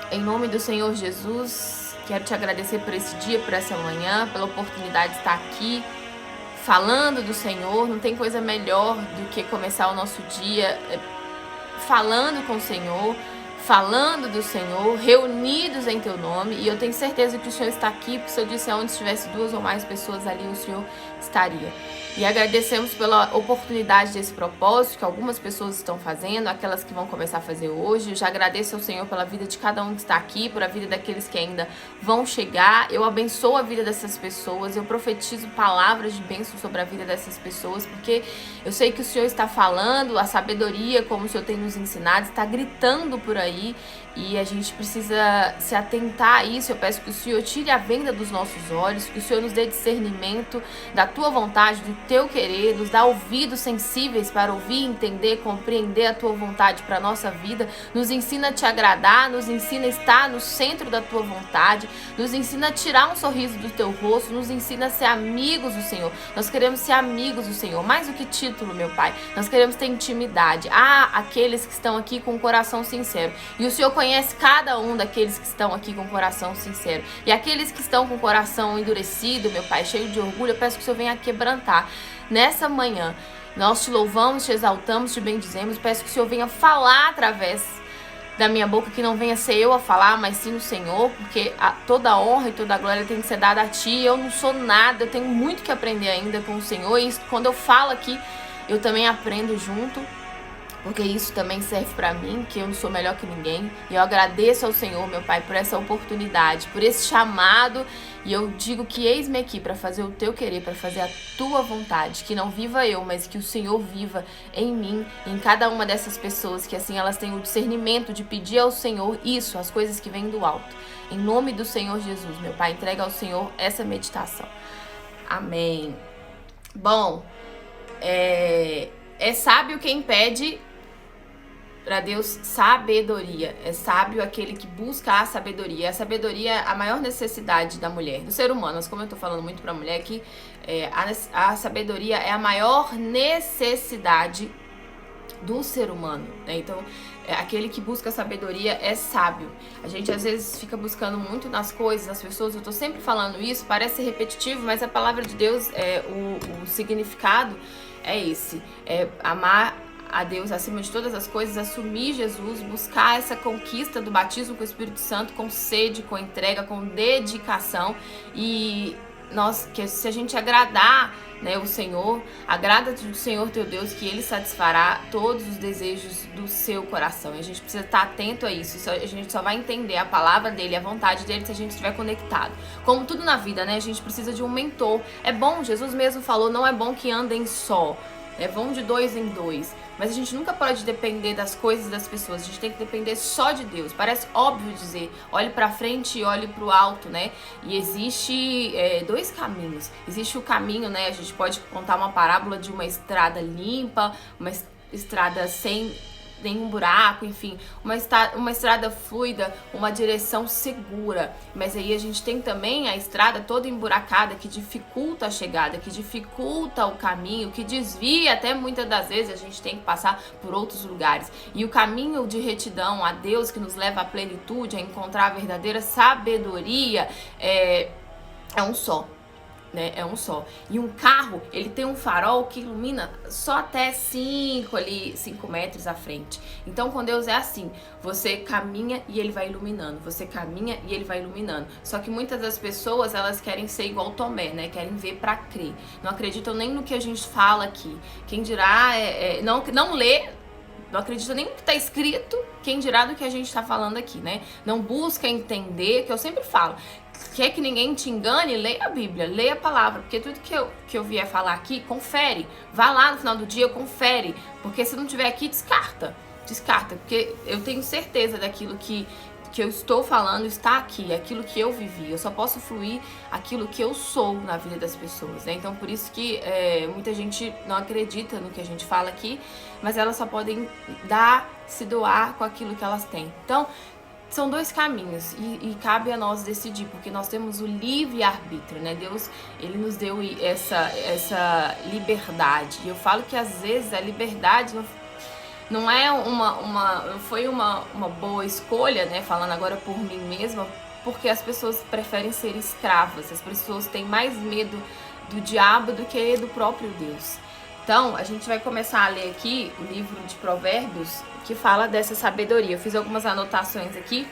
Em nome do Senhor Jesus, quero te agradecer por esse dia, por essa manhã, pela oportunidade de estar aqui falando do Senhor. Não tem coisa melhor do que começar o nosso dia falando com o Senhor, falando do Senhor, reunidos em teu nome. E eu tenho certeza que o Senhor está aqui, porque o Senhor disse: aonde estivesse 2 ou mais pessoas ali, o Senhor estaria. E agradecemos pela oportunidade desse propósito que algumas pessoas estão fazendo, aquelas que vão começar a fazer hoje. Eu já agradeço ao Senhor pela vida de cada um que está aqui, por a vida daqueles que ainda vão chegar. Eu abençoo a vida dessas pessoas, eu profetizo palavras de bênção sobre a vida dessas pessoas, porque eu sei que o Senhor está falando, a sabedoria, como o Senhor tem nos ensinado, está gritando por aí. E a gente precisa se atentar a isso. Eu peço que o Senhor tire a venda dos nossos olhos, que o Senhor nos dê discernimento da tua vontade, do teu querer, nos dá ouvidos sensíveis para ouvir, entender, compreender a tua vontade para a nossa vida. Nos ensina a te agradar, nos ensina a estar no centro da tua vontade, nos ensina a tirar um sorriso do teu rosto, nos ensina a ser amigos do Senhor. Nós queremos ser amigos do Senhor, mais do que título, meu Pai. Nós queremos ter intimidade. Aqueles que estão aqui com o coração sincero. E o Senhor conhece cada um daqueles que estão aqui com o coração sincero. E aqueles que estão com o coração endurecido, meu Pai, cheio de orgulho, eu peço que o Senhor venha quebrantar. Nessa manhã, nós te louvamos, te exaltamos, te bendizemos. Peço que o Senhor venha falar através da minha boca, que não venha ser eu a falar, mas sim o Senhor, porque toda a honra e toda a glória tem que ser dada a Ti. Eu não sou nada, eu tenho muito que aprender ainda com o Senhor. E quando eu falo aqui, eu também aprendo junto, porque isso também serve para mim, que eu não sou melhor que ninguém. E eu agradeço ao Senhor, meu Pai, por essa oportunidade, por esse chamado. E eu digo que eis-me aqui para fazer o teu querer, para fazer a tua vontade. Que não viva eu, mas que o Senhor viva em mim, em cada uma dessas pessoas. Que assim elas tenham o discernimento de pedir ao Senhor isso, as coisas que vêm do alto. Em nome do Senhor Jesus, meu Pai, entrega ao Senhor essa meditação. Amém. Bom, é sábio quem pede para Deus sabedoria. É sábio aquele que busca a sabedoria. A sabedoria é a maior necessidade da mulher, do ser humano. Mas como eu tô falando muito pra mulher aqui, a sabedoria é a maior necessidade do ser humano, né? Então, aquele que busca sabedoria é sábio. A gente às vezes fica buscando muito nas coisas, nas pessoas. Eu tô sempre falando isso, parece repetitivo, mas a palavra de Deus, o significado é esse. É amar a Deus acima de todas as coisas, assumir Jesus, buscar essa conquista do batismo com o Espírito Santo com sede, com entrega, com dedicação. E se a gente agradar, né, o Senhor, agrada-te do Senhor teu Deus, que Ele satisfará todos os desejos do seu coração. E a gente precisa estar atento a isso. A gente só vai entender a palavra dele, a vontade dele, se a gente estiver conectado. Como tudo na vida, né, a gente precisa de um mentor. É bom, Jesus mesmo falou, não é bom que andem só. Vão de 2 em 2. Mas a gente nunca pode depender das coisas das pessoas. A gente tem que depender só de Deus. Parece óbvio dizer, olhe pra frente e olhe pro alto, né? E existe 2 caminhos. Existe o caminho, né? A gente pode contar uma parábola de uma estrada limpa, uma estrada sem nenhum buraco, enfim, uma estrada fluida, uma direção segura. Mas aí a gente tem também a estrada toda emburacada, que dificulta a chegada, que dificulta o caminho, que desvia, até muitas das vezes a gente tem que passar por outros lugares. E o caminho de retidão a Deus, que nos leva à plenitude, a encontrar a verdadeira sabedoria, é um só. Né? É um só. E um carro, ele tem um farol que ilumina só até 5 metros à frente. Então com Deus é assim, você caminha e ele vai iluminando, você caminha e ele vai iluminando. Só que muitas das pessoas, elas querem ser igual Tomé, né? Querem ver pra crer. Não acreditam nem no que a gente fala aqui. Quem dirá, não lê, não acredita nem no que está escrito, quem dirá do que a gente está falando aqui, né? Não busca entender, que eu sempre falo. Quer que ninguém te engane? Leia a Bíblia, leia a palavra, porque tudo que eu vier falar aqui, confere. Vá lá no final do dia, confere, porque se não tiver aqui, descarta, porque eu tenho certeza daquilo que eu estou falando está aqui, aquilo que eu vivi. Eu só posso fluir aquilo que eu sou na vida das pessoas, né? Então por isso que muita gente não acredita no que a gente fala aqui, mas elas só podem se doar com aquilo que elas têm. Então são 2 caminhos e cabe a nós decidir, porque nós temos o livre-arbítrio, né? Deus, ele nos deu essa liberdade. E eu falo que às vezes a liberdade não é foi uma boa escolha, né? Falando agora por mim mesma, porque as pessoas preferem ser escravas, as pessoas têm mais medo do diabo do que do próprio Deus. Então, a gente vai começar a ler aqui o livro de Provérbios, que fala dessa sabedoria. Eu fiz algumas anotações aqui.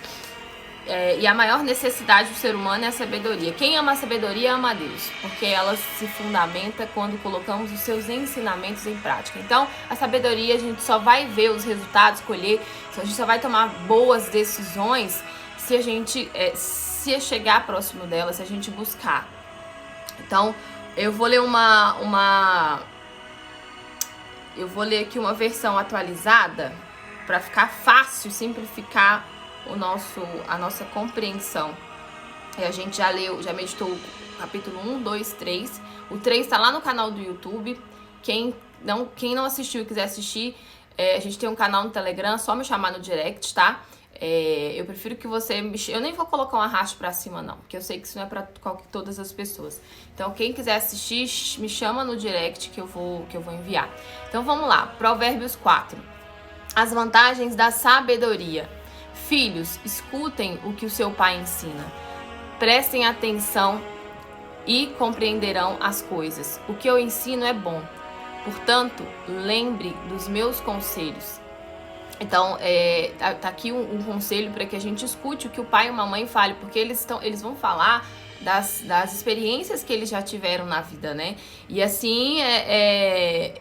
E a maior necessidade do ser humano é a sabedoria. Quem ama a sabedoria ama a Deus, porque ela se fundamenta quando colocamos os seus ensinamentos em prática. Então, a sabedoria, a gente só vai ver os resultados, colher, a gente só vai tomar boas decisões se a gente se chegar próximo dela, se a gente buscar. Então, eu vou ler eu vou ler aqui uma versão atualizada para ficar fácil, simplificar a nossa compreensão. A gente já meditou o capítulo 1, 2, 3. O 3 está lá no canal do YouTube. Quem não assistiu e quiser assistir, a gente tem um canal no Telegram, só me chamar no direct, tá? Eu prefiro que você eu nem vou colocar um arrasto pra cima não, porque eu sei que isso não é pra todas as pessoas. Então quem quiser assistir, me chama no direct que eu vou enviar. Então vamos lá, Provérbios 4. As vantagens da sabedoria. Filhos, escutem o que o seu pai ensina. Prestem atenção e compreenderão as coisas. O que eu ensino é bom. Portanto, lembre dos meus conselhos. Então, tá aqui um conselho para que a gente escute o que o pai e a mamãe falem, porque eles vão falar das experiências que eles já tiveram na vida, né? E assim é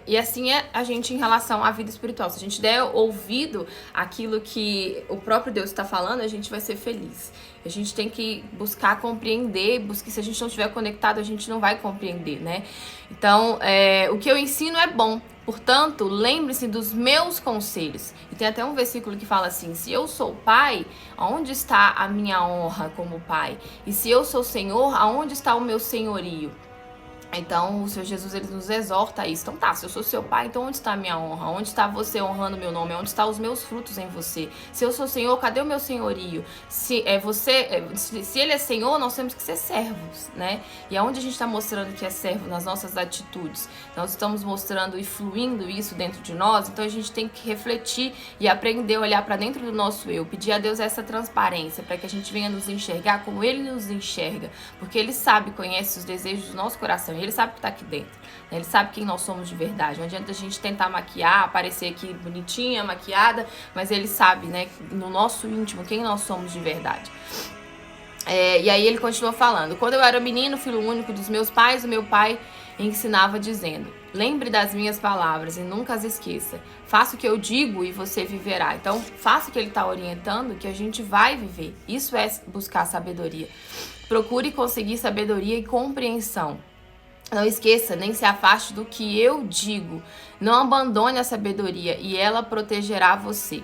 a gente em relação à vida espiritual. Se a gente der ouvido àquilo que o próprio Deus está falando, a gente vai ser feliz. A gente tem que buscar compreender, se a gente não estiver conectado, a gente não vai compreender, né? Então, o que eu ensino é bom. Portanto, lembre-se dos meus conselhos. E tem até um versículo que fala assim: se eu sou pai, aonde está a minha honra como pai? E se eu sou senhor, aonde está o meu senhorio? Então, o Senhor Jesus, ele nos exorta a isso. Então tá, se eu sou seu pai, então onde está a minha honra? Onde está você honrando meu nome? Onde estão os meus frutos em você? Se eu sou senhor, cadê o meu senhorio? Se ele é senhor, nós temos que ser servos, né? E aonde a gente está mostrando que é servo? Nas nossas atitudes. Nós estamos mostrando e fluindo isso dentro de nós, então a gente tem que refletir e aprender a olhar para dentro do nosso eu. Pedir a Deus essa transparência, para que a gente venha nos enxergar como Ele nos enxerga. Porque Ele sabe, conhece os desejos do nosso coração. Ele sabe o que está aqui dentro, né? Ele sabe quem nós somos de verdade. Não adianta a gente tentar maquiar, aparecer aqui bonitinha, maquiada, mas ele sabe, né, no nosso íntimo, quem nós somos de verdade. E aí ele continua falando: quando eu era menino, filho único dos meus pais, o meu pai ensinava dizendo: lembre das minhas palavras e nunca as esqueça. Faça o que eu digo e você viverá. Então, faça o que ele está orientando, que a gente vai viver. Isso é buscar sabedoria. Procure conseguir sabedoria e compreensão. Não esqueça, nem se afaste do que eu digo. Não abandone a sabedoria e ela protegerá você.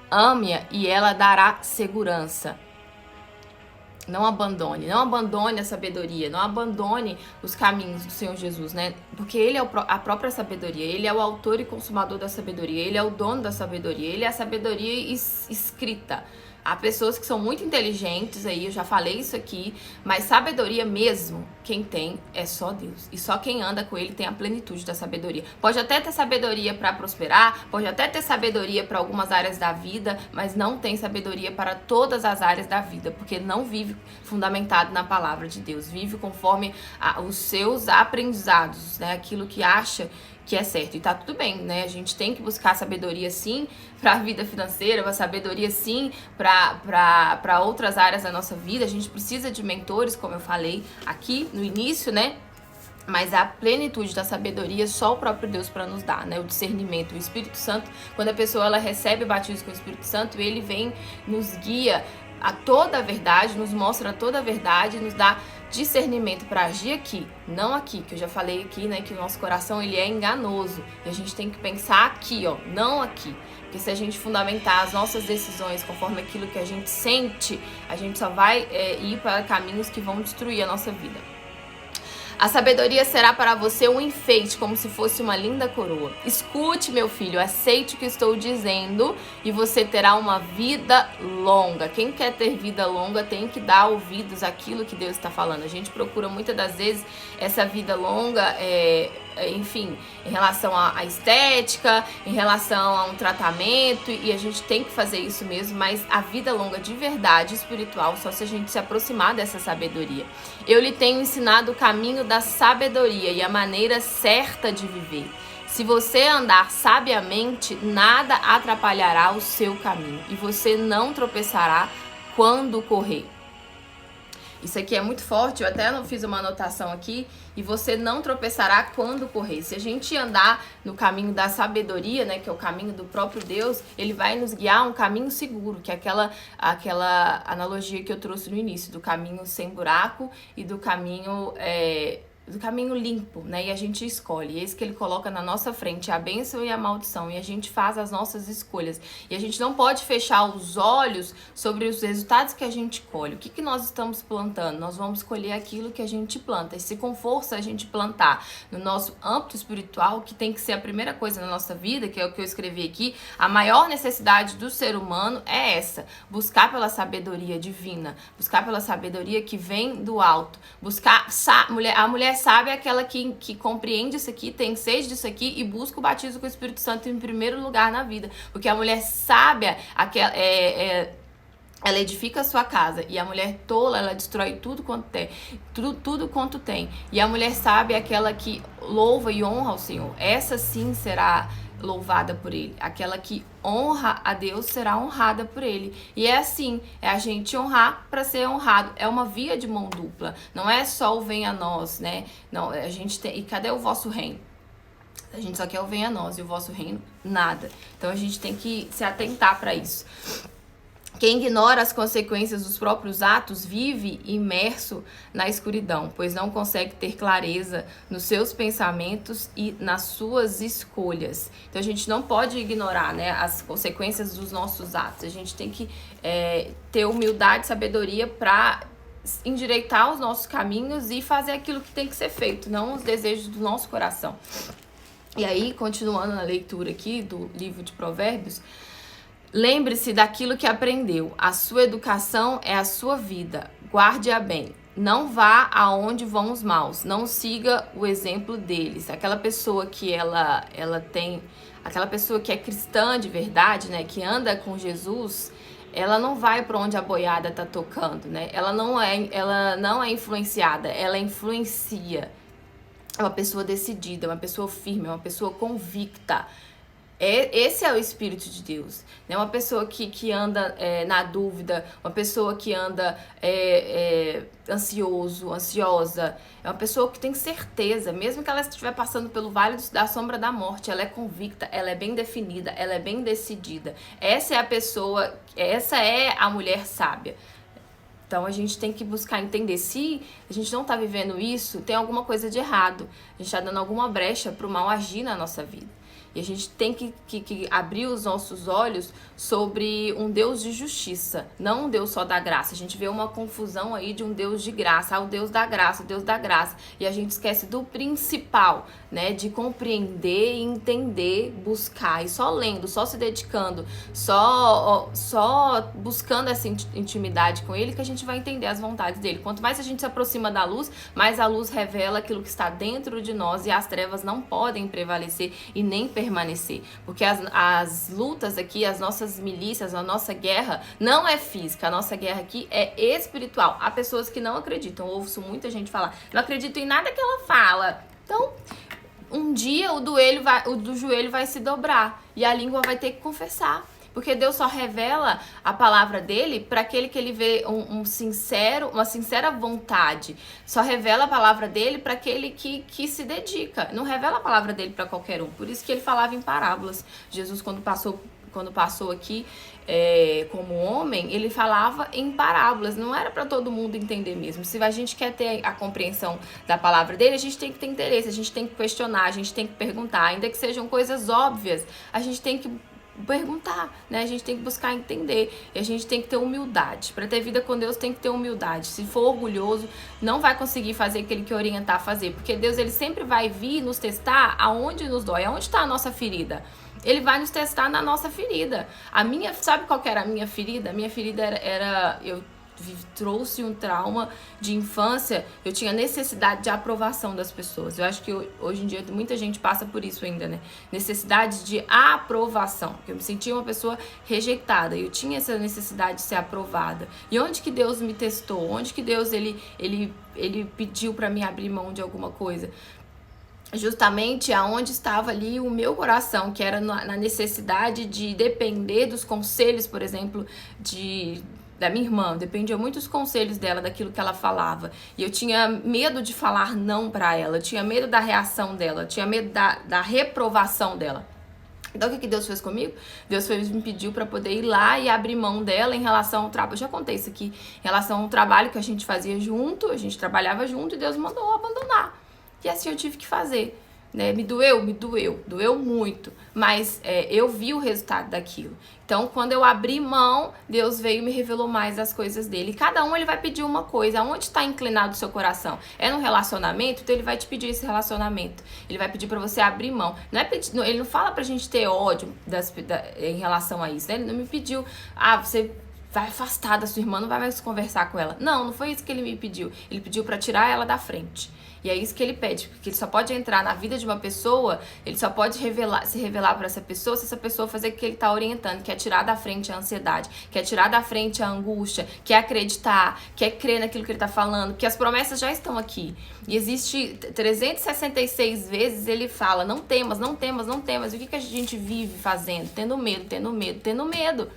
Ame-a e ela dará segurança. Não abandone a sabedoria, não abandone os caminhos do Senhor Jesus, né? Porque Ele é a própria sabedoria, Ele é o autor e consumador da sabedoria, Ele é o dono da sabedoria, Ele é a sabedoria escrita. Há pessoas que são muito inteligentes aí, eu já falei isso aqui, mas sabedoria mesmo, quem tem é só Deus. E só quem anda com Ele tem a plenitude da sabedoria. Pode até ter sabedoria para prosperar, pode até ter sabedoria para algumas áreas da vida, mas não tem sabedoria para todas as áreas da vida, porque não vive fundamentado na palavra de Deus, vive conforme os seus aprendizados, né? Aquilo que acha que é certo. E tá tudo bem, né? A gente tem que buscar sabedoria sim para a vida financeira, uma sabedoria sim para outras áreas da nossa vida. A gente precisa de mentores, como eu falei aqui no início, né? Mas a plenitude da sabedoria só o próprio Deus para nos dar, né? O discernimento, o Espírito Santo, quando a pessoa ela recebe o batismo com o Espírito Santo, ele vem, nos guia a toda a verdade, nos mostra toda a verdade, nos dá discernimento para agir aqui, não aqui, que eu já falei aqui, né, que o nosso coração ele é enganoso, e a gente tem que pensar aqui, ó, não aqui, porque se a gente fundamentar as nossas decisões conforme aquilo que a gente sente, a gente só vai ir para caminhos que vão destruir a nossa vida. A sabedoria será para você um enfeite, como se fosse uma linda coroa. Escute, meu filho, aceite o que estou dizendo e você terá uma vida longa. Quem quer ter vida longa tem que dar ouvidos àquilo que Deus está falando. A gente procura muitas das vezes essa vida longa enfim, em relação à estética, em relação a um tratamento, e a gente tem que fazer isso mesmo, mas a vida longa de verdade espiritual só se a gente se aproximar dessa sabedoria. Eu lhe tenho ensinado o caminho da sabedoria e a maneira certa de viver. Se você andar sabiamente, nada atrapalhará o seu caminho e você não tropeçará quando correr. Isso aqui é muito forte, eu até não fiz uma anotação aqui. E você não tropeçará quando correr. Se a gente andar no caminho da sabedoria, né, que é o caminho do próprio Deus, ele vai nos guiar a um caminho seguro, que é aquela analogia que eu trouxe no início, do caminho sem buraco e do caminho limpo, né? E a gente escolhe. Esse que ele coloca na nossa frente, a bênção e a maldição, e a gente faz as nossas escolhas. E a gente não pode fechar os olhos sobre os resultados que a gente colhe. O que nós estamos plantando? Nós vamos colher aquilo que a gente planta. E se com força a gente plantar no nosso âmbito espiritual, que tem que ser a primeira coisa na nossa vida, que é o que eu escrevi aqui, a maior necessidade do ser humano é essa: buscar pela sabedoria divina, buscar pela sabedoria que vem do alto, buscar a mulher sábia é aquela que compreende isso aqui, tem sede disso aqui e busca o batismo com o Espírito Santo em primeiro lugar na vida. Porque a mulher sábia, ela edifica a sua casa, e a mulher tola, ela destrói tudo quanto tem. E a mulher sábia é aquela que louva e honra ao Senhor. Essa sim será louvada por ele. Aquela que honra a Deus será honrada por ele. E é assim, é a gente honrar para ser honrado. É uma via de mão dupla. Não é só o venha a nós, né? Não, a gente tem. E cadê o vosso reino? A gente só quer o venha a nós, e o vosso reino, nada. Então a gente tem que se atentar para isso. Quem ignora as consequências dos próprios atos vive imerso na escuridão, pois não consegue ter clareza nos seus pensamentos e nas suas escolhas. Então a gente não pode ignorar, né, as consequências dos nossos atos. A gente tem que ter humildade e sabedoria para endireitar os nossos caminhos e fazer aquilo que tem que ser feito, não os desejos do nosso coração. E aí, continuando na leitura aqui do livro de Provérbios, lembre-se daquilo que aprendeu. A sua educação é a sua vida. Guarde-a bem. Não vá aonde vão os maus. Não siga o exemplo deles. Aquela pessoa que aquela pessoa que é cristã de verdade, né, que anda com Jesus, ela não vai para onde a boiada tá tocando, né? Ela não é influenciada, ela influencia. É uma pessoa decidida, é uma pessoa firme, é uma pessoa convicta. Esse é o Espírito de Deus, né? Uma pessoa que anda na dúvida, uma pessoa que anda ansiosa, é uma pessoa que tem certeza, mesmo que ela estiver passando pelo vale da sombra da morte, ela é convicta, ela é bem definida, ela é bem decidida. Essa é a mulher sábia. Então a gente tem que buscar entender, se a gente não está vivendo isso, tem alguma coisa de errado, a gente está dando alguma brecha para o mal agir na nossa vida. E a gente tem que abrir os nossos olhos sobre um Deus de justiça, não um Deus só da graça. A gente vê uma confusão aí de um Deus de graça, o Deus da graça, o Deus da graça. E a gente esquece do principal, né? De compreender e entender, buscar. E só lendo, só se dedicando, só buscando essa intimidade com Ele, que a gente vai entender as vontades dele. Quanto mais a gente se aproxima da luz, mais a luz revela aquilo que está dentro de nós, e as trevas não podem prevalecer e nem permanecer, porque as lutas aqui, as nossas milícias, a nossa guerra não é física, a nossa guerra aqui é espiritual. Há pessoas que não acreditam, eu ouço muita gente falar, não acredito em nada que ela fala. Então, um dia o do joelho vai se dobrar e a língua vai ter que confessar. Porque Deus só revela a palavra dele para aquele que ele vê uma sincera vontade. Só revela a palavra dele para aquele que se dedica. Não revela a palavra dele para qualquer um. Por isso que ele falava em parábolas. Jesus, quando passou aqui como homem, ele falava em parábolas. Não era para todo mundo entender mesmo. Se a gente quer ter a compreensão da palavra dele, a gente tem que ter interesse, a gente tem que questionar, a gente tem que perguntar. Ainda que sejam coisas óbvias, a gente tem que perguntar, né? A gente tem que buscar entender, e a gente tem que ter humildade. Para ter vida com Deus tem que ter humildade. Se for orgulhoso, não vai conseguir fazer aquilo que orientar a fazer, porque Deus, ele sempre vai vir nos testar aonde nos dói, aonde está a nossa ferida. Ele vai nos testar na nossa ferida. Sabe qual que era a minha ferida? A minha ferida era eu trouxe um trauma de infância, eu tinha necessidade de aprovação das pessoas. Eu acho que hoje em dia muita gente passa por isso ainda, né? Necessidade de aprovação. Eu me sentia uma pessoa rejeitada, eu tinha essa necessidade de ser aprovada. E onde que Deus me testou? Onde que Deus ele pediu para mim abrir mão de alguma coisa? Justamente aonde estava ali o meu coração, que era na necessidade de depender dos conselhos, por exemplo, da minha irmã. Dependia muito dos conselhos dela, daquilo que ela falava. E eu tinha medo de falar não para ela, eu tinha medo da reação dela, eu tinha medo da reprovação dela. Então o que Deus fez comigo? Deus me pediu para poder ir lá e abrir mão dela em relação ao trabalho. Eu já contei isso aqui, em relação ao trabalho que a gente fazia junto, a gente trabalhava junto e Deus mandou abandonar. E assim eu tive que fazer, né? Me doeu muito, mas eu vi o resultado daquilo. Então, quando eu abri mão, Deus veio e me revelou mais as coisas dele. E cada um, ele vai pedir uma coisa. Aonde está inclinado o seu coração? É no relacionamento? Então, ele vai te pedir esse relacionamento. Ele vai pedir para você abrir mão. Ele não fala pra gente ter ódio em relação a isso, né? Ele não me pediu, você vai afastar da sua irmã, não vai mais conversar com ela. Não foi isso que ele me pediu. Ele pediu para tirar ela da frente. E é isso que ele pede, porque ele só pode entrar na vida de uma pessoa, ele só pode se revelar para essa pessoa se essa pessoa fazer o que ele está orientando, que é tirar da frente a ansiedade, que é tirar da frente a angústia, que é acreditar, que é crer naquilo que ele está falando, porque as promessas já estão aqui. E existe 366 vezes ele fala, não temas, não temas, não temas. E o que a gente vive fazendo? Tendo medo.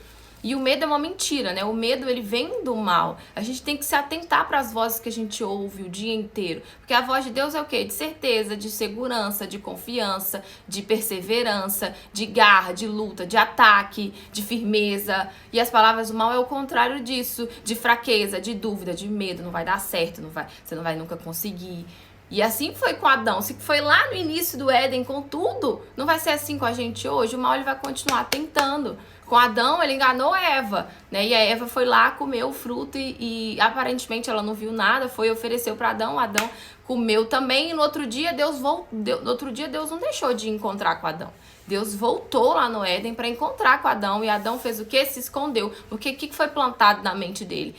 E o medo é uma mentira, né? O medo, ele vem do mal. A gente tem que se atentar para as vozes que a gente ouve o dia inteiro. Porque a voz de Deus é o quê? De certeza, de segurança, de confiança, de perseverança, de garra, de luta, de ataque, de firmeza. E as palavras do mal é o contrário disso. De fraqueza, de dúvida, de medo. Não vai dar certo, você não vai nunca conseguir. E assim foi com Adão. Se foi lá no início do Éden com tudo, não vai ser assim com a gente hoje. O mal, ele vai continuar tentando. Com Adão, ele enganou Eva, né? E a Eva foi lá, comeu o fruto e aparentemente ela não viu nada, foi ofereceu para Adão, Adão comeu também. E no outro dia Deus não deixou de encontrar com Adão. Deus voltou lá no Éden para encontrar com Adão, e Adão fez o quê? Se escondeu. Porque o que foi plantado na mente dele?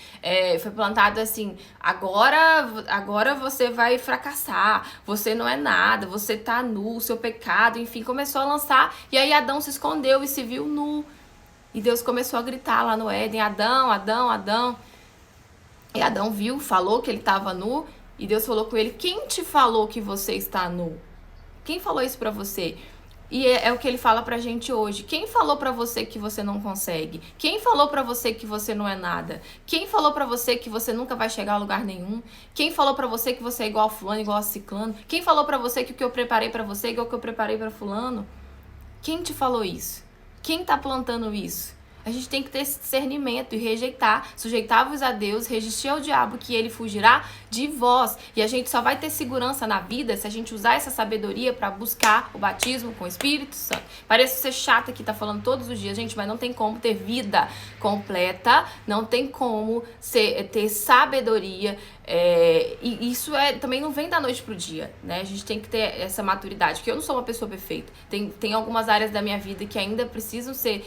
Foi plantado assim, agora você vai fracassar, você não é nada, você tá nu, seu pecado, enfim, começou a lançar, e aí Adão se escondeu e se viu nu. E Deus começou a gritar lá no Éden, Adão, Adão, Adão. E Adão viu, falou que ele estava nu, e Deus falou com ele, quem te falou que você está nu? Quem falou isso pra você? E é o que ele fala pra gente hoje. Quem falou pra você que você não consegue? Quem falou pra você que você não é nada? Quem falou pra você que você nunca vai chegar a lugar nenhum? Quem falou pra você que você é igual a fulano, igual a ciclano? Quem falou pra você que o que eu preparei pra você é igual ao que eu preparei pra fulano? Quem te falou isso? Quem tá plantando isso? A gente tem que ter esse discernimento e rejeitar, sujeitar-vos a Deus, resistir ao diabo, que ele fugirá de vós. E a gente só vai ter segurança na vida se a gente usar essa sabedoria para buscar o batismo com o Espírito Santo. Parece ser chata que tá falando todos os dias, gente, mas não tem como ter vida completa, não tem como ter sabedoria. E isso também não vem da noite pro dia, né? A gente tem que ter essa maturidade, porque eu não sou uma pessoa perfeita. Tem algumas áreas da minha vida que ainda precisam ser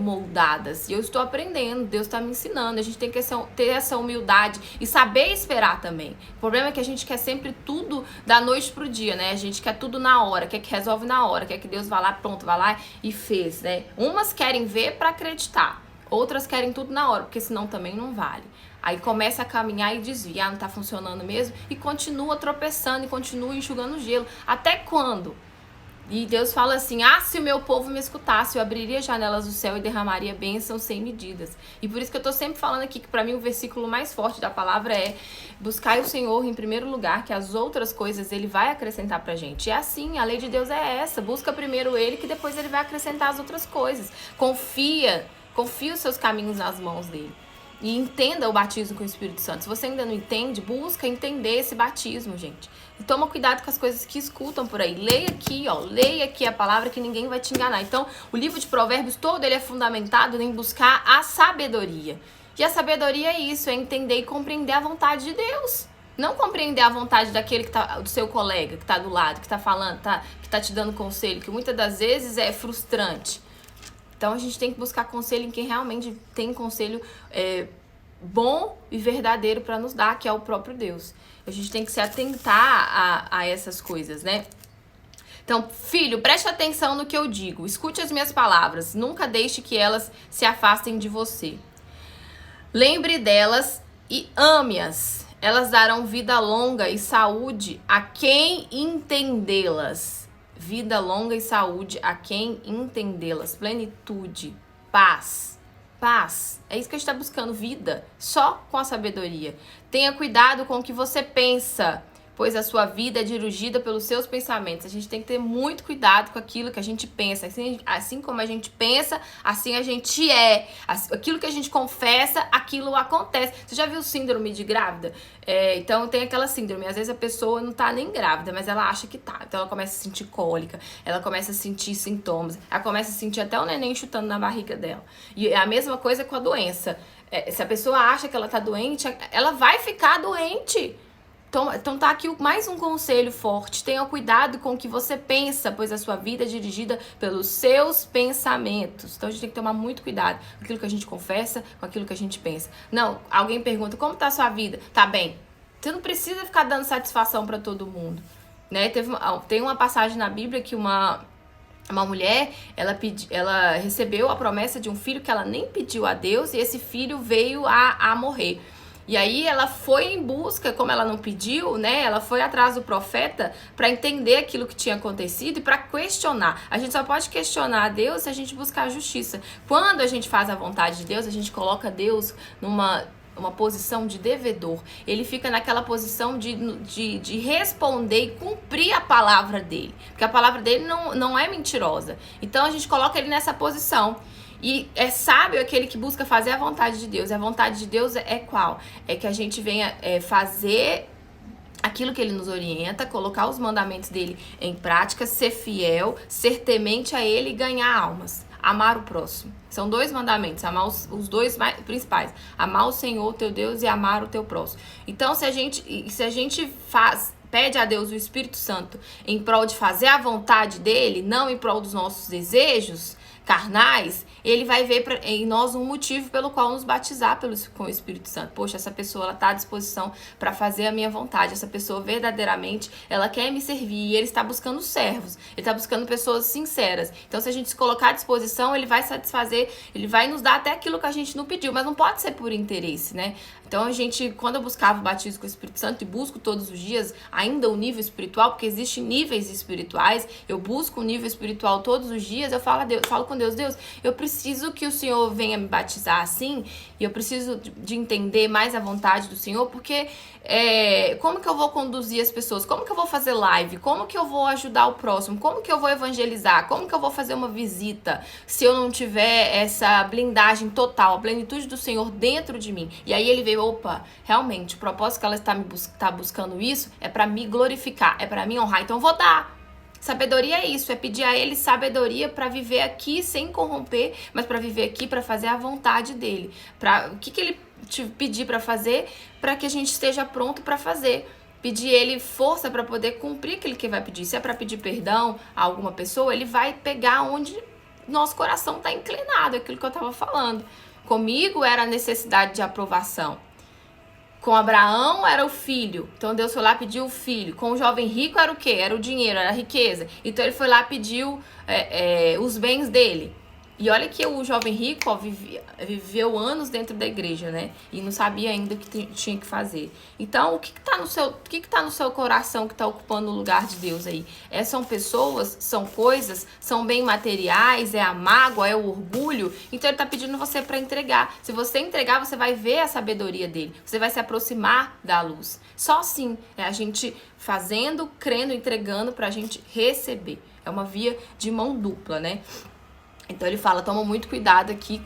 moldadas. E eu estou aprendendo, Deus está me ensinando. A gente tem que ter essa humildade e saber esperar também. O problema é que a gente quer sempre tudo da noite pro dia, né? A gente quer tudo na hora, quer que resolve na hora, quer que Deus vá lá, pronto, vá lá e fez, né? Umas querem ver para acreditar, outras querem tudo na hora, porque senão também não vale. Aí começa a caminhar e desvia, não tá funcionando mesmo, e continua tropeçando e continua enxugando gelo. Até quando? E Deus fala assim, se o meu povo me escutasse, eu abriria janelas do céu e derramaria bênçãos sem medidas. E por isso que eu tô sempre falando aqui que pra mim o versículo mais forte da palavra é buscai o Senhor em primeiro lugar, que as outras coisas ele vai acrescentar pra gente. E é assim, a lei de Deus é essa, busca primeiro ele, que depois ele vai acrescentar as outras coisas. Confia os seus caminhos nas mãos dele. E entenda o batismo com o Espírito Santo. Se você ainda não entende, busca entender esse batismo, gente. E toma cuidado com as coisas que escutam por aí. Leia aqui a palavra que ninguém vai te enganar. Então, o livro de Provérbios todo ele é fundamentado em buscar a sabedoria. E a sabedoria é isso, é entender e compreender a vontade de Deus. Não compreender a vontade daquele que tá, do seu colega, que tá do lado, que tá falando, que tá te dando conselho, que muitas das vezes é frustrante. Então, a gente tem que buscar conselho em quem realmente tem conselho bom e verdadeiro para nos dar, que é o próprio Deus. A gente tem que se atentar a essas coisas, né? Então, filho, preste atenção no que eu digo. Escute as minhas palavras. Nunca deixe que elas se afastem de você. Lembre delas e ame-as. Elas darão vida longa e saúde a quem entendê-las. Vida longa e saúde a quem entendê-las. Plenitude, paz. Paz. É isso que a gente está buscando, vida. Só com a sabedoria. Tenha cuidado com o que você pensa, pois a sua vida é dirigida pelos seus pensamentos. A gente tem que ter muito cuidado com aquilo que a gente pensa. Assim como a gente pensa, assim a gente é. Aquilo que a gente confessa, aquilo acontece. Você já viu síndrome de grávida? Então tem aquela síndrome. Às vezes a pessoa não tá nem grávida, mas ela acha que tá. Então ela começa a sentir cólica, ela começa a sentir sintomas, ela começa a sentir até o neném chutando na barriga dela. E é a mesma coisa com a doença. Se a pessoa acha que ela tá doente, ela vai ficar doente. Então tá aqui mais um conselho forte. Tenha cuidado com o que você pensa, pois a sua vida é dirigida pelos seus pensamentos. Então a gente tem que tomar muito cuidado com aquilo que a gente confessa, com aquilo que a gente pensa. Não, alguém pergunta, como tá a sua vida? Tá bem. Você não precisa ficar dando satisfação para todo mundo, né? Tem uma passagem na Bíblia que uma mulher, ela recebeu a promessa de um filho que ela nem pediu a Deus, e esse filho veio a morrer. E aí ela foi em busca, como ela não pediu, né? Ela foi atrás do profeta para entender aquilo que tinha acontecido e para questionar. A gente só pode questionar a Deus se a gente buscar a justiça. Quando a gente faz a vontade de Deus, a gente coloca Deus numa posição de devedor. Ele fica naquela posição de responder e cumprir a palavra dele. Porque a palavra dele não é mentirosa. Então a gente coloca ele nessa posição. E é sábio aquele que busca fazer a vontade de Deus. E a vontade de Deus é qual? É que a gente venha fazer aquilo que ele nos orienta, colocar os mandamentos dele em prática, ser fiel, ser temente a ele e ganhar almas. Amar o próximo. São 2 mandamentos, amar os 2 principais. Amar o Senhor, teu Deus, e amar o teu próximo. Então, se a gente pede a Deus o Espírito Santo em prol de fazer a vontade dele, não em prol dos nossos desejos carnais, ele vai ver em nós um motivo pelo qual nos batizar com o Espírito Santo. Poxa, essa pessoa ela está à disposição para fazer a minha vontade. Essa pessoa verdadeiramente ela quer me servir, e ele está buscando servos. Ele está buscando pessoas sinceras. Então, se a gente se colocar à disposição, ele vai satisfazer, ele vai nos dar até aquilo que a gente não pediu, mas não pode ser por interesse, né? Então, quando eu buscava o batismo com o Espírito Santo, e busco todos os dias ainda o nível espiritual, porque existem níveis espirituais, eu busco o nível espiritual todos os dias, eu falo com Deus, eu preciso que o Senhor venha me batizar assim, e eu preciso de entender mais a vontade do Senhor, porque como que eu vou conduzir as pessoas? Como que eu vou fazer live? Como que eu vou ajudar o próximo? Como que eu vou evangelizar? Como que eu vou fazer uma visita se eu não tiver essa blindagem total, a plenitude do Senhor dentro de mim? E aí ele veio, opa, realmente, o propósito que ela está buscando isso é para me glorificar, é para me honrar, então eu vou dar. Sabedoria é isso, é pedir a ele sabedoria para viver aqui sem corromper, mas para viver aqui para fazer a vontade dele. O que ele te pedir para fazer, para que a gente esteja pronto para fazer. Pedir ele força para poder cumprir aquilo que vai pedir. Se é para pedir perdão a alguma pessoa, ele vai pegar onde nosso coração está inclinado, aquilo que eu estava falando. Comigo era a necessidade de aprovação. Com Abraão era o filho, então Deus foi lá e pediu o filho. Com o jovem rico era o quê? Era o dinheiro, era a riqueza. Então ele foi lá e pediu os bens dele. E olha que o jovem rico viveu anos dentro da igreja, né? E não sabia ainda o que tinha que fazer. Então, o que tá no seu coração que está ocupando o lugar de Deus aí? São pessoas, são coisas, são bem materiais, é a mágoa, é o orgulho. Então, ele está pedindo você para entregar. Se você entregar, você vai ver a sabedoria dele. Você vai se aproximar da luz. Só assim é a gente fazendo, crendo, entregando para a gente receber. É uma via de mão dupla, né? Então ele fala, toma muito cuidado aqui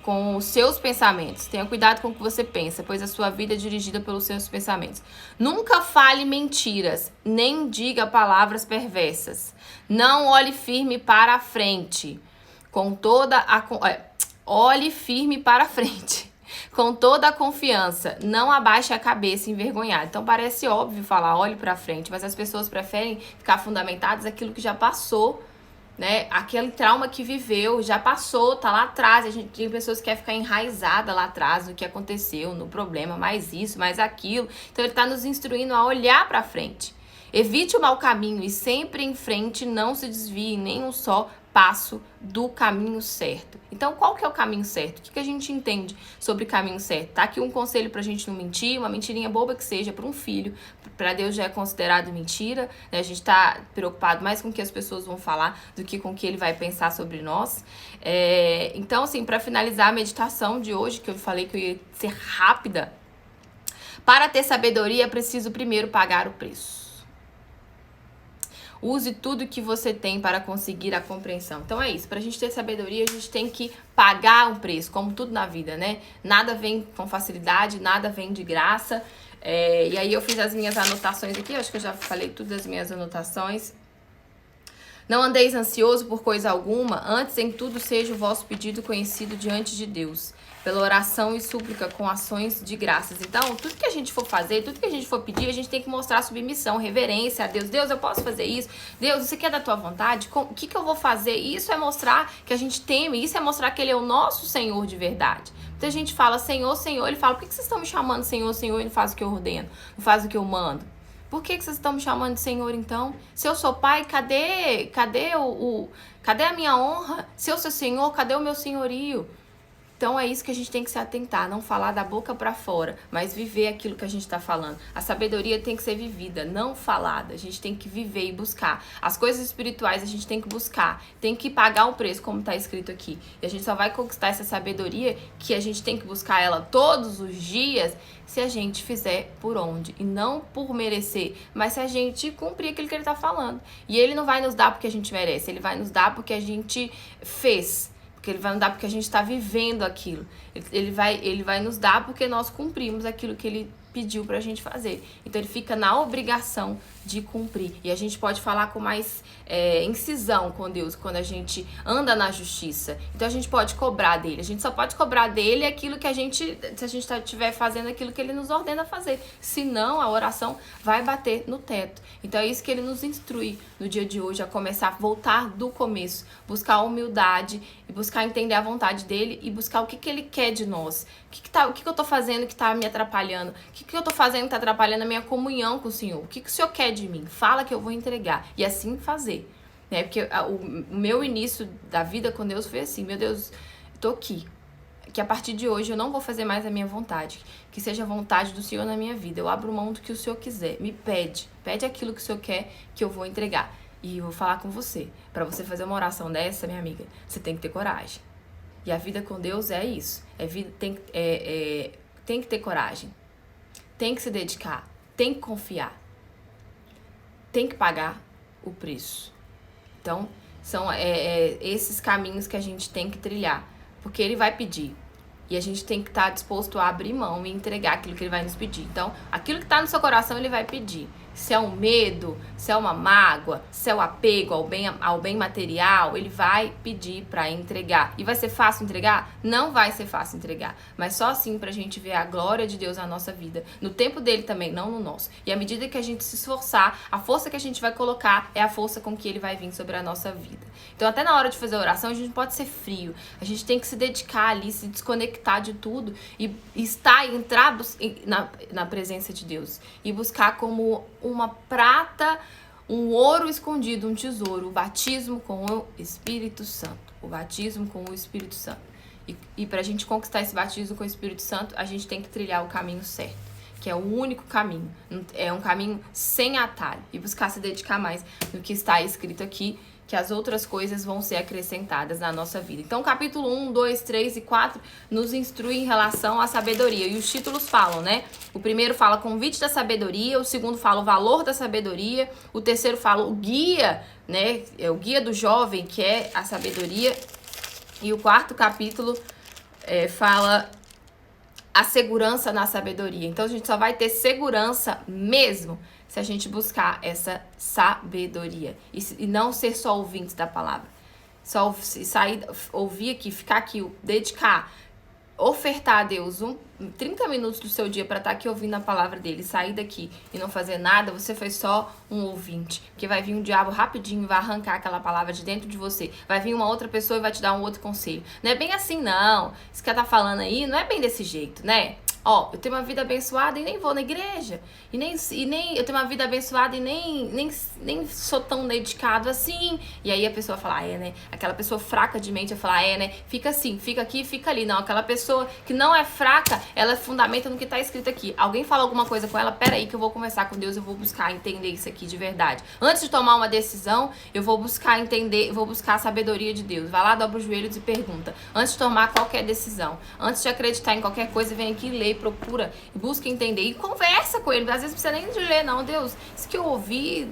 com os seus pensamentos. Tenha cuidado com o que você pensa, pois a sua vida é dirigida pelos seus pensamentos. Nunca fale mentiras, nem diga palavras perversas. Não olhe firme para a frente. Olhe firme para a frente. Com toda a confiança, não abaixe a cabeça envergonhado. Então parece óbvio falar olhe para frente, mas as pessoas preferem ficar fundamentadas naquilo que já passou, né? Aquele trauma que viveu, já passou, tá lá atrás. A gente tem pessoas que querem ficar enraizada lá atrás no que aconteceu, no problema, mais isso, mais aquilo. Então ele tá nos instruindo a olhar pra frente. Evite o mau caminho e sempre em frente, não se desvie nem um só passo do caminho certo. Então, qual que é o caminho certo? O que a gente entende sobre caminho certo? Tá aqui um conselho pra gente não mentir, uma mentirinha boba que seja para um filho. Para Deus já é considerado mentira, né? A gente tá preocupado mais com o que as pessoas vão falar do que com o que ele vai pensar sobre nós. Então, assim, para finalizar a meditação de hoje, que eu falei que eu ia ser rápida, para ter sabedoria é preciso primeiro pagar o preço. Use tudo que você tem para conseguir a compreensão. Então é isso, para a gente ter sabedoria, a gente tem que pagar um preço, como tudo na vida, né? Nada vem com facilidade, nada vem de graça. E aí eu fiz as minhas anotações aqui, acho que eu já falei tudo das minhas anotações. Não andeis ansioso por coisa alguma, antes em tudo seja o vosso pedido conhecido diante de Deus, pela oração e súplica com ações de graças. Então, tudo que a gente for fazer, tudo que a gente for pedir, a gente tem que mostrar submissão, reverência a Deus. Deus, eu posso fazer isso? Deus, isso aqui é da tua vontade? O que eu vou fazer? Isso é mostrar que a gente teme, isso é mostrar que Ele é o nosso Senhor de verdade. Muita gente fala, Senhor, Senhor. Ele fala, por que vocês estão me chamando Senhor, Senhor e não faz o que eu ordeno? Não faz o que eu mando? Por que vocês estão me chamando de Senhor, então? Se eu sou pai, cadê a minha honra? Se eu sou Senhor, cadê o meu senhorio? Então é isso que a gente tem que se atentar, não falar da boca para fora, mas viver aquilo que a gente está falando. A sabedoria tem que ser vivida, não falada. A gente tem que viver e buscar. As coisas espirituais a gente tem que buscar, tem que pagar um preço, como está escrito aqui. E a gente só vai conquistar essa sabedoria, que a gente tem que buscar ela todos os dias, se a gente fizer por onde. E não por merecer, mas se a gente cumprir aquilo que ele está falando. E ele não vai nos dar porque a gente merece, ele vai nos dar porque a gente fez. Porque ele vai nos dar porque a gente está vivendo aquilo. Ele vai nos dar porque nós cumprimos aquilo que ele pediu pra gente fazer. Então ele fica na obrigação de cumprir. E a gente pode falar com mais incisão com Deus quando a gente anda na justiça. Então a gente pode cobrar dele. A gente só pode cobrar dele aquilo que se a gente estiver fazendo aquilo que ele nos ordena fazer. Senão a oração vai bater no teto. Então é isso que ele nos instrui no dia de hoje, a começar a voltar do começo, buscar a humildade e buscar entender a vontade dele e buscar o que ele quer de nós. O que eu tô fazendo que tá me atrapalhando? O que eu tô fazendo que tá atrapalhando a minha comunhão com o Senhor? O que o Senhor quer de mim? Fala que eu vou entregar. E assim fazer. Né? Porque o meu início da vida com Deus foi assim. Meu Deus, tô aqui. Que a partir de hoje eu não vou fazer mais a minha vontade. Que seja a vontade do Senhor na minha vida. Eu abro mão do que o Senhor quiser. Me pede. Pede aquilo que o Senhor quer que eu vou entregar. E eu vou falar com você. Pra você fazer uma oração dessa, minha amiga, você tem que ter coragem. E a vida com Deus é isso. Tem que ter coragem. Tem que se dedicar. Tem que confiar. Tem que pagar o preço. Então, são esses caminhos que a gente tem que trilhar. Porque ele vai pedir. E a gente tem que estar disposto a abrir mão e entregar aquilo que ele vai nos pedir. Então, aquilo que está no seu coração, ele vai pedir. Se é um medo, se é uma mágoa, se é o apego ao bem material, ele vai pedir para entregar. E vai ser fácil entregar? Não vai ser fácil entregar. Mas só assim pra gente ver a glória de Deus na nossa vida. No tempo dele também, não no nosso. E à medida que a gente se esforçar, a força que a gente vai colocar é a força com que ele vai vir sobre a nossa vida. Então até na hora de fazer a oração, a gente não pode ser frio. A gente tem que se dedicar ali, se desconectar de tudo e entrar na presença de Deus. E buscar como uma prata, um ouro escondido, um tesouro, o batismo com o Espírito Santo. O batismo com o Espírito Santo. E pra gente conquistar esse batismo com o Espírito Santo, a gente tem que trilhar o caminho certo, que é o único caminho. É um caminho sem atalho. E buscar se dedicar mais no que está escrito aqui, que as outras coisas vão ser acrescentadas na nossa vida. Então, capítulo 1, 2, 3 e 4 nos instrui em relação à sabedoria. E os títulos falam, né? O primeiro fala convite da sabedoria, o segundo fala o valor da sabedoria, o terceiro fala o guia, né? É o guia do jovem, que é a sabedoria. E o quarto capítulo fala a segurança na sabedoria. Então, a gente só vai ter segurança mesmo se a gente buscar essa sabedoria. E não ser só ouvinte da palavra. Só sair, ouvir aqui, ficar aqui, dedicar, ofertar a Deus 30 minutos do seu dia para estar aqui ouvindo a palavra dele, sair daqui e não fazer nada, você foi só um ouvinte. Porque vai vir um diabo rapidinho e vai arrancar aquela palavra de dentro de você. Vai vir uma outra pessoa e vai te dar um outro conselho. Não é bem assim, não. Isso que ela tá falando aí não é bem desse jeito, né? Ó, eu tenho uma vida abençoada e nem vou na igreja. E nem eu tenho uma vida abençoada e nem sou tão dedicado assim. E aí a pessoa fala, né? Aquela pessoa fraca de mente vai falar, né? Fica assim, fica aqui, fica ali. Não, aquela pessoa que não é fraca, ela fundamenta no que tá escrito aqui. Alguém fala alguma coisa com ela, peraí que eu vou conversar com Deus, eu vou buscar entender isso aqui de verdade. Antes de tomar uma decisão, eu vou buscar entender, eu vou buscar a sabedoria de Deus. Vai lá, dobra os joelhos e pergunta. Antes de tomar qualquer decisão, antes de acreditar em qualquer coisa, vem aqui e lê, procura, busca entender e conversa com ele. Às vezes não precisa nem de ler, não. Deus, isso que eu ouvi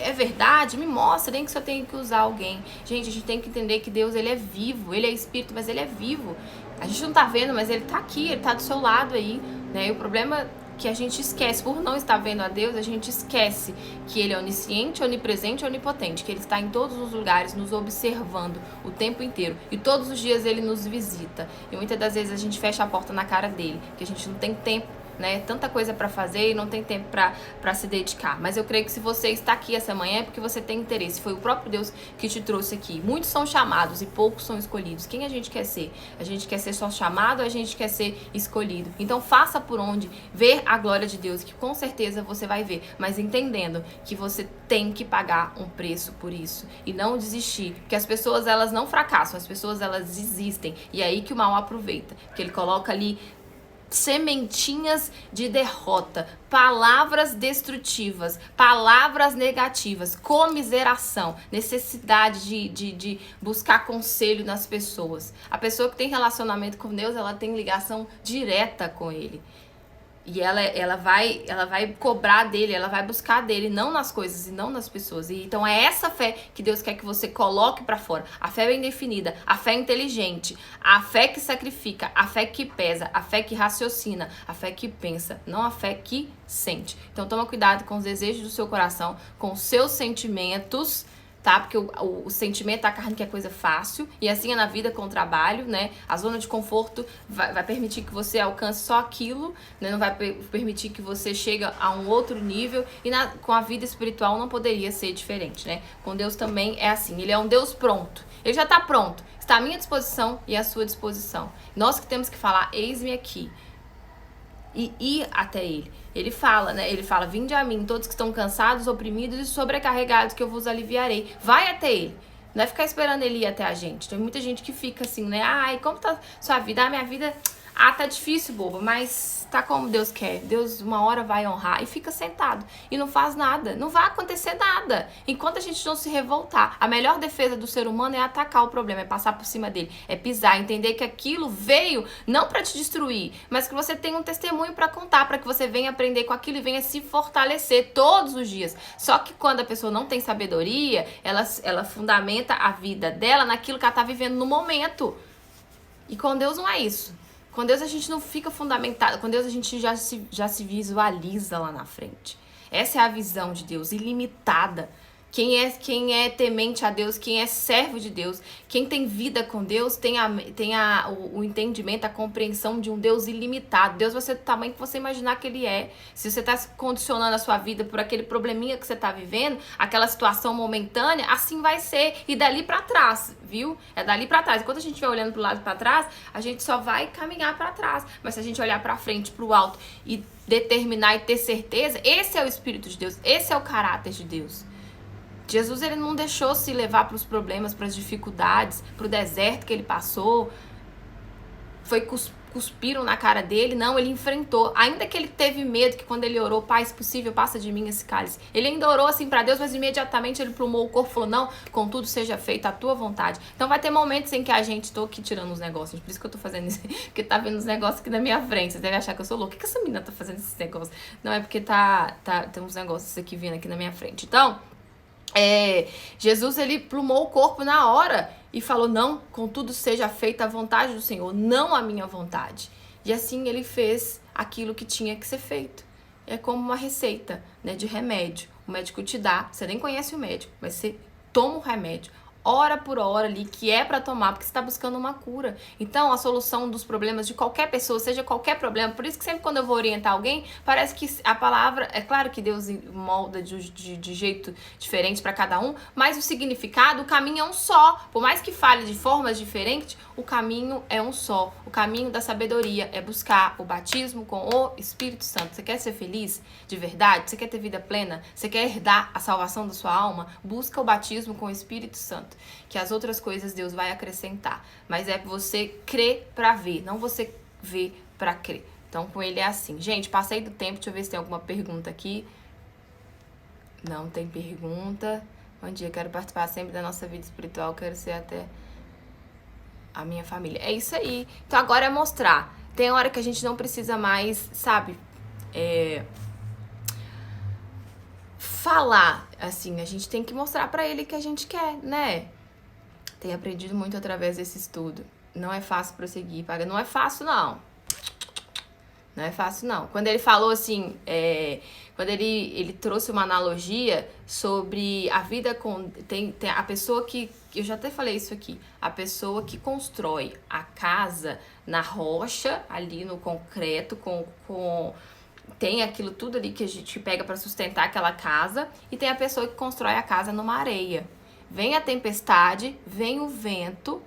é verdade, me mostra, nem que só tenho que usar alguém. Gente, a gente tem que entender que Deus, ele é vivo, ele é espírito, mas ele é vivo. A gente não tá vendo, mas ele tá aqui, ele tá do seu lado aí, né? E o problema que a gente esquece, por não estar vendo a Deus, a gente esquece que ele é onisciente, onipresente, onipotente, que ele está em todos os lugares nos observando o tempo inteiro e todos os dias ele nos visita. E muitas das vezes a gente fecha a porta na cara dele, que a gente não tem tempo, né? Tanta coisa para fazer e não tem tempo para se dedicar. Mas eu creio que se você está aqui essa manhã é porque você tem interesse. Foi o próprio Deus que te trouxe aqui. Muitos são chamados e poucos são escolhidos. Quem a gente quer ser? A gente quer ser só chamado ou a gente quer ser escolhido? Então faça por onde ver a glória de Deus, que com certeza você vai ver. Mas entendendo que você tem que pagar um preço por isso. E não desistir. Porque as pessoas, elas não fracassam. As pessoas, elas desistem. E é aí que o mal aproveita. Porque ele coloca ali sementinhas de derrota, palavras destrutivas, palavras negativas, comiseração, necessidade de buscar conselho nas pessoas. A pessoa que tem relacionamento com Deus, ela tem ligação direta com ele. E ela vai cobrar dele, ela vai buscar dele, não nas coisas e não nas pessoas. E então é essa fé que Deus quer que você coloque pra fora. A fé bem definida, a fé inteligente, a fé que sacrifica, a fé que pesa, a fé que raciocina, a fé que pensa, não a fé que sente. Então toma cuidado com os desejos do seu coração, com os seus sentimentos, tá? Porque o sentimento da carne que é coisa fácil, e assim é na vida com o trabalho, né? A zona de conforto vai permitir que você alcance só aquilo, né? Não vai permitir que você chegue a um outro nível, e com a vida espiritual não poderia ser diferente, né? Com Deus também é assim, ele é um Deus pronto, ele já tá pronto, está à minha disposição e à sua disposição. Nós que temos que falar, eis-me aqui, e ir até ele. Ele fala, né? Ele fala, vinde a mim, todos que estão cansados, oprimidos e sobrecarregados, que eu vos aliviarei. Vai até ele. Não é ficar esperando ele ir até a gente. Tem muita gente que fica assim, né? Ai, como tá sua vida? Ah, minha vida... Ah, tá difícil, boba, mas tá como Deus quer. Deus uma hora vai honrar. E fica sentado. E não faz nada. Não vai acontecer nada. Enquanto a gente não se revoltar. A melhor defesa do ser humano é atacar o problema. É passar por cima dele. É pisar. Entender que aquilo veio não pra te destruir. Mas que você tem um testemunho pra contar. Pra que você venha aprender com aquilo e venha se fortalecer todos os dias. Só que quando a pessoa não tem sabedoria, ela fundamenta a vida dela naquilo que ela tá vivendo no momento. E com Deus não é isso. Com Deus a gente não fica fundamentado, com Deus a gente já se visualiza lá na frente. Essa é a visão de Deus, ilimitada. Quem é temente a Deus, quem é servo de Deus, quem tem vida com Deus, tem o entendimento, a compreensão de um Deus ilimitado. Deus vai ser do tamanho que você imaginar que ele é. Se você está condicionando a sua vida por aquele probleminha que você está vivendo, aquela situação momentânea, assim vai ser. E dali para trás, viu? É dali para trás. Enquanto a gente vai olhando para o lado para trás, a gente só vai caminhar para trás. Mas se a gente olhar para frente, para o alto e determinar e ter certeza, esse é o Espírito de Deus, esse é o caráter de Deus. Jesus, ele não deixou se levar para os problemas, para as dificuldades, para o deserto que ele passou. Cuspiram na cara dele. Não, ele enfrentou. Ainda que ele teve medo, que quando ele orou, Pai, se possível, passa de mim esse cálice. Ele ainda orou assim para Deus, mas imediatamente ele plumou o corpo e falou, não, contudo seja feita a tua vontade. Então vai ter momentos em que a gente, tô aqui tirando os negócios, por isso que eu tô fazendo isso, porque tá vendo os negócios aqui na minha frente. Você deve achar que eu sou louca. O que essa menina tá fazendo esses negócios? Não, é porque tem uns negócios aqui vindo aqui na minha frente. Então... Jesus, ele plumou o corpo na hora e falou, não, contudo seja feita a vontade do Senhor, não a minha vontade. E assim ele fez aquilo que tinha que ser feito. É como uma receita, né, de remédio. O médico te dá, você nem conhece o médico, mas você toma o remédio, hora por hora ali, que é para tomar, porque você está buscando uma cura. Então, a solução dos problemas de qualquer pessoa, seja qualquer problema, por isso que sempre quando eu vou orientar alguém, parece que a palavra, é claro que Deus molda de jeito diferente para cada um, mas o significado, o caminho é um só. Por mais que fale de formas diferentes, o caminho é um só. O caminho da sabedoria é buscar o batismo com o Espírito Santo. Você quer ser feliz de verdade? Você quer ter vida plena? Você quer herdar a salvação da sua alma? Busca o batismo com o Espírito Santo, que as outras coisas Deus vai acrescentar. Mas é você crer para ver, não você ver para crer. Então, com ele é assim. Gente, passei do tempo. Deixa eu ver se tem alguma pergunta aqui. Não tem pergunta. Bom dia, quero participar sempre da nossa vida espiritual. Quero ser até a minha família. É isso aí. Então, agora é mostrar. Tem hora que a gente não precisa mais, sabe, falar, assim, a gente tem que mostrar pra ele que a gente quer, né? Tenho aprendido muito através desse estudo. Não é fácil prosseguir, paga. Não é fácil, não. Não é fácil, não. Quando ele falou assim, quando ele trouxe uma analogia sobre a vida com... Tem a pessoa que... Eu já até falei isso aqui. A pessoa que constrói a casa na rocha, ali no concreto, tem aquilo tudo ali que a gente pega para sustentar aquela casa, e tem a pessoa que constrói a casa numa areia. Vem a tempestade, vem o vento,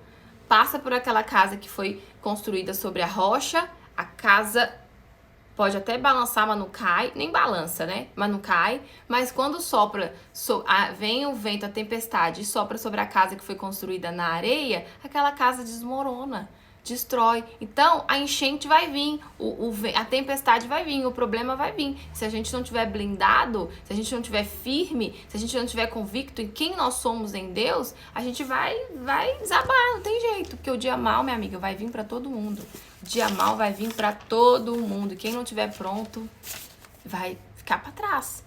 passa por aquela casa que foi construída sobre a rocha, a casa pode até balançar, mas não cai, nem balança, né? Mas não cai. Mas quando sopra, vem o vento, a tempestade, e sopra sobre a casa que foi construída na areia, aquela casa desmorona, destrói. Então, a enchente vai vir, a tempestade vai vir, o problema vai vir. Se a gente não tiver blindado, se a gente não tiver firme, se a gente não tiver convicto em quem nós somos em Deus, a gente vai desabar, não tem jeito. Porque o dia mal, minha amiga, vai vir pra todo mundo. O dia mal vai vir pra todo mundo. Quem não tiver pronto vai ficar pra trás.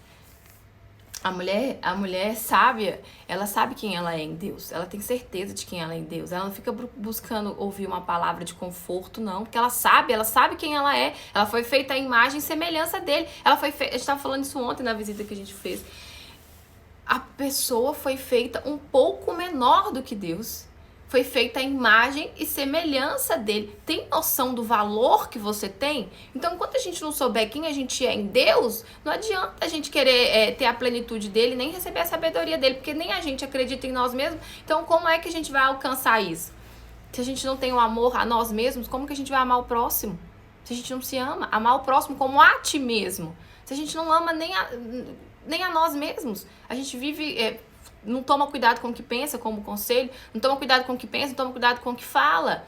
A mulher sábia, ela sabe quem ela é em Deus. Ela tem certeza de quem ela é em Deus. Ela não fica buscando ouvir uma palavra de conforto, não. Porque ela sabe quem ela é. Ela foi feita à imagem e semelhança dele. A gente estava falando isso ontem na visita que a gente fez. A pessoa foi feita um pouco menor do que Deus. Foi feita a imagem e semelhança dele. Tem noção do valor que você tem? Então, enquanto a gente não souber quem a gente é em Deus, não adianta a gente querer ter a plenitude dele, nem receber a sabedoria dele, porque nem a gente acredita em nós mesmos. Então, como é que a gente vai alcançar isso? Se a gente não tem o amor a nós mesmos, como que a gente vai amar o próximo? Se a gente não se ama, amar o próximo como a ti mesmo. Se a gente não ama nem a nós mesmos, a gente vive... não toma cuidado com o que pensa, como conselho, não toma cuidado com o que pensa, não toma cuidado com o que fala.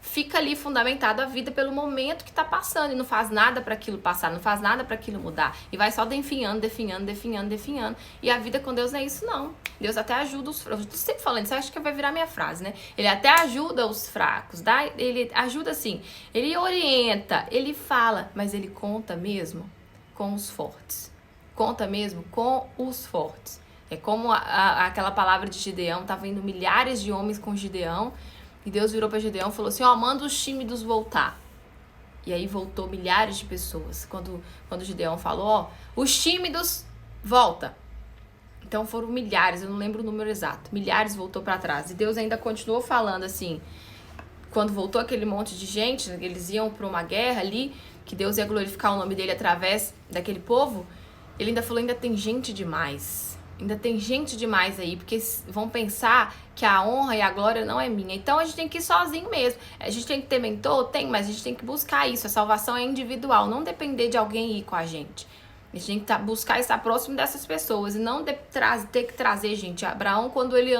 Fica ali fundamentado a vida pelo momento que tá passando e não faz nada para aquilo passar, não faz nada para aquilo mudar. E vai só definhando. E a vida com Deus não é isso, não. Deus até ajuda os fracos. Eu tô sempre falando isso, acho que vai virar minha frase, né? Ele até ajuda os fracos, ele ajuda assim, ele orienta, ele fala, mas ele conta mesmo com os fortes. Conta mesmo com os fortes. É como aquela palavra de Gideão, tava indo milhares de homens com Gideão, e Deus virou para Gideão e falou assim, manda os tímidos voltar. E aí voltou milhares de pessoas. Quando Gideão falou, os tímidos, volta. Então foram milhares, eu não lembro o número exato, milhares voltou para trás. E Deus ainda continuou falando assim, quando voltou aquele monte de gente, eles iam para uma guerra ali, que Deus ia glorificar o nome dele através daquele povo, ele ainda falou, ainda tem gente demais. Ainda tem gente demais aí, porque vão pensar que a honra e a glória não é minha. Então a gente tem que ir sozinho mesmo. A gente tem que ter mentor? Tem, mas a gente tem que buscar isso. A salvação é individual, não depender de alguém ir com a gente. A gente tem que buscar estar próximo dessas pessoas e não ter que trazer gente. Abraão, quando ele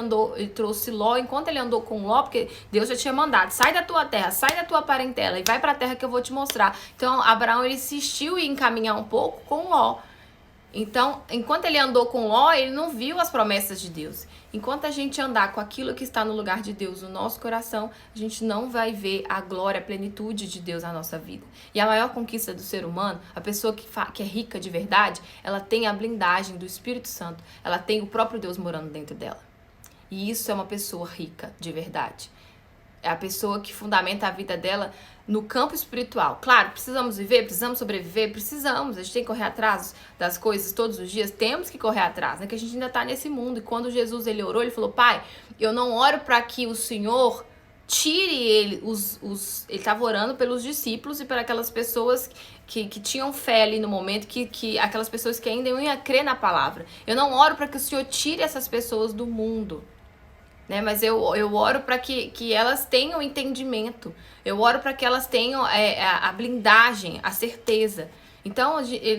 trouxe Ló, enquanto ele andou com Ló, porque Deus já tinha mandado, sai da tua terra, sai da tua parentela e vai para a terra que eu vou te mostrar. Então Abraão, ele insistiu em caminhar um pouco com Ló. Então, enquanto ele andou com Ló, ele não viu as promessas de Deus. Enquanto a gente andar com aquilo que está no lugar de Deus no nosso coração, a gente não vai ver a glória, a plenitude de Deus na nossa vida. E a maior conquista do ser humano, a pessoa que é rica de verdade, ela tem a blindagem do Espírito Santo. Ela tem o próprio Deus morando dentro dela. E isso é uma pessoa rica de verdade. É a pessoa que fundamenta a vida dela no campo espiritual. Claro, precisamos viver, precisamos sobreviver, precisamos. A gente tem que correr atrás das coisas todos os dias. Temos que correr atrás, né? Que a gente ainda tá nesse mundo. E quando Jesus, ele orou, ele falou, Pai, eu não oro para que o Senhor tire ele. Ele estava orando pelos discípulos e para aquelas pessoas que tinham fé ali no momento, que aquelas pessoas que ainda iam crer na palavra. Eu não oro para que o Senhor tire essas pessoas do mundo, né? Mas eu oro para que elas tenham entendimento. Eu oro para que elas tenham a blindagem, a certeza. Então,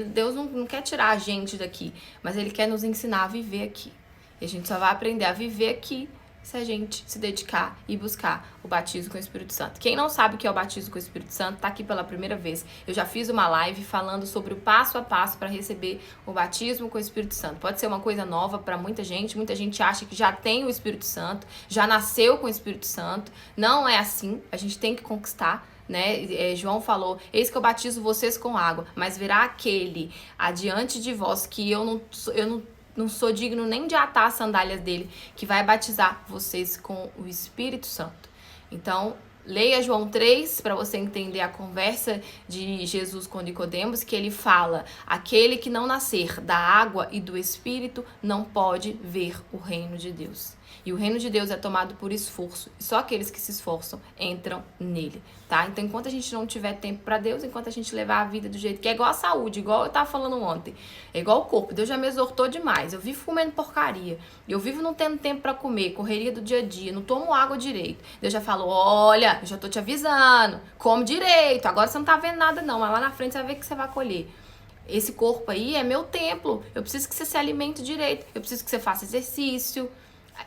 Deus não quer tirar a gente daqui, mas Ele quer nos ensinar a viver aqui. E a gente só vai aprender a viver aqui se a gente se dedicar e buscar o batismo com o Espírito Santo. Quem não sabe o que é o batismo com o Espírito Santo, tá aqui pela primeira vez. Eu já fiz uma live falando sobre o passo a passo para receber o batismo com o Espírito Santo. Pode ser uma coisa nova para muita gente acha que já tem o Espírito Santo, já nasceu com o Espírito Santo. Não é assim, a gente tem que conquistar, né? João falou, eis que eu batizo vocês com água, mas virá aquele adiante de vós que eu não sou digno nem de atar as sandálias dele, que vai batizar vocês com o Espírito Santo. Então, leia João 3 para você entender a conversa de Jesus com Nicodemos, que ele fala, aquele que não nascer da água e do Espírito não pode ver o reino de Deus. E o reino de Deus é tomado por esforço. E só aqueles que se esforçam entram nele, tá? Então, enquanto a gente não tiver tempo para Deus, enquanto a gente levar a vida do jeito que é igual a saúde, igual eu tava falando ontem, é igual o corpo. Deus já me exortou demais. Eu vivo comendo porcaria. Eu vivo não tendo tempo para comer, correria do dia a dia, não tomo água direito. Deus já falou, olha, eu já tô te avisando, come direito. Agora você não tá vendo nada não, mas lá na frente você vai ver que você vai colher. Esse corpo aí é meu templo. Eu preciso que você se alimente direito. Eu preciso que você faça exercício.